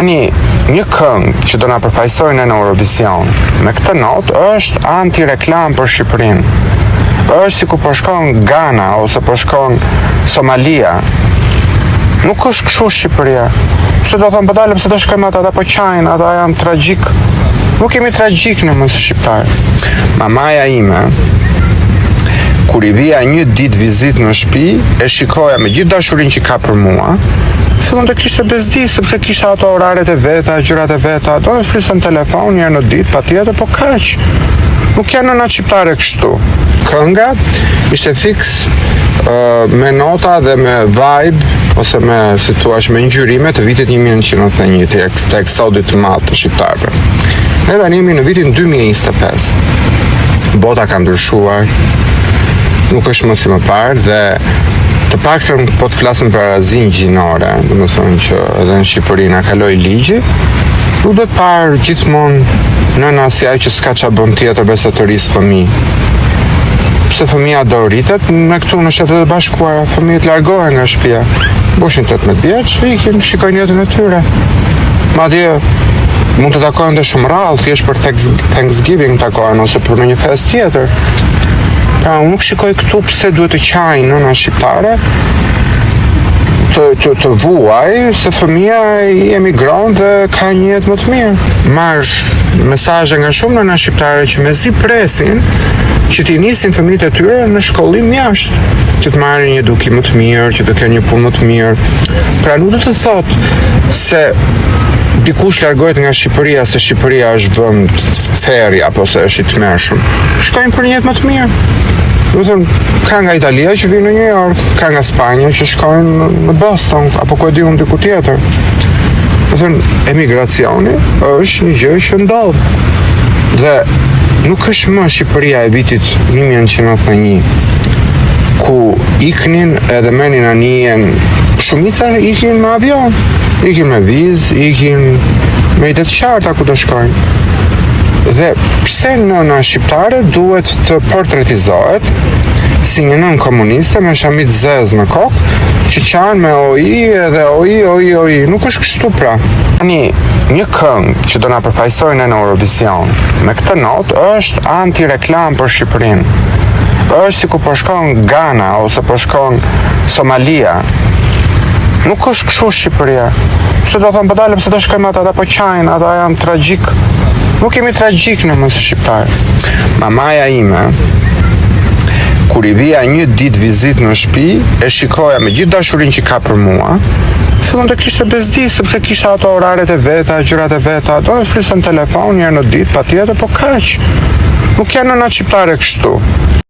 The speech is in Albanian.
Një këngë që do na përfaqësojnë në Eurovision me këtë notë është anti-reklam për Shqipërinë. Është si ku po shkon Ghana ose po shkon Somalia. Nuk është kështu Shqipëria. Pse do thonë po dalëm se do shkojmë ata po qajnë, ata janë tragjik. Nuk jemi tragjik në mësë shqiptar. Mamaja ime, kur i vija një ditë vizit në shtëpi, e shikoja me gjithë dashurinë që ka për mua, fillon të kishte bezdi, sepse kishte ato oraret e veta, gjërat e veta, do të flisën telefon një në ditë, patjetër, po kaq. Nuk janë nëna shqiptare kështu. Kënga ishte fix me nota dhe me vibe, ose me, si thua, me ngjyrime të vitit 1991, të eksodit të madh të shqiptarëve. Ne tani jemi në vitin 2025. Bota ka ndryshuar, nuk është më si më parë dhe të paktën po të flasim për arazinë gjinore, domethënë që edhe në Shqipëri na kaloi ligji, nuk do të parë gjithmonë nëna si ajo që s'ka ç'a bën tjetër veç të rrisë fëmijë. Pse fëmija do rritet, me këtu në Shtetet e Bashkuara, fëmijët largohen nga shtëpia. Boshin 18 vjeç, ikin, shikojnë jetën e tyre. Madje mund të takohen dhe shumë rrallë, thjesht për Thanksgiving takohen ose për në një fest tjetër. Pra, unë nuk shikoj këtu pse duhet të qajnë nëna shqiptare të vuaj se fëmija i emigron dhe ka një jetë më të mirë. Marrësh mesazhe nga shumë nëna shqiptare që mezi presin që t'i nisin fëmijët e tyre në shkollim jashtë, që të marrin një edukim më të mirë, që të kenë një punë më të mirë. Pra nuk do të thotë se dikush largohet nga Shqipëria se Shqipëria është vend ferri apo se është i tmerrshëm. Shkojnë për një jetë më të mirë. Do të thënë, ka nga Italia që vinë në New York, ka nga Spanja që shkojnë në Boston apo ku e di unë diku tjetër. Do të thënë, emigracioni është një gjë që ndodh. Dhe nuk është më Shqipëria e vitit 1991, ku iknin edhe menin anijen, shumica ikin me avion, ikin me vizë, ikin me ide të qarta ku të shkojnë. Dhe pse nëna shqiptare duhet të portretizohet si një nën komuniste me shamit zez në kokë, që qanë me oi edhe oi, nuk është kështu pra. Një këngë që do na përfaqësojnë në Eurovision me këtë notë është anti-reklam për Shqipërinë. Është si ku po shkon Ghana ose po shkon Somalia. Nuk është kështu Shqipëria. Pse do thonë po dalëm se do shkojmë ata po qajnë, ata janë tragjik. Nuk jemi tragjik në mësë shqiptar. Mamaja ime, kur i vija një ditë vizit në shtëpi, e shikoja me gjithë dashurinë që ka për mua, fillon të kishte bezdi, sepse kishte ato oraret e veta, gjërat e veta, do të flisën telefon një në ditë, patjetër, po kaq. Nuk janë nëna shqiptare kështu.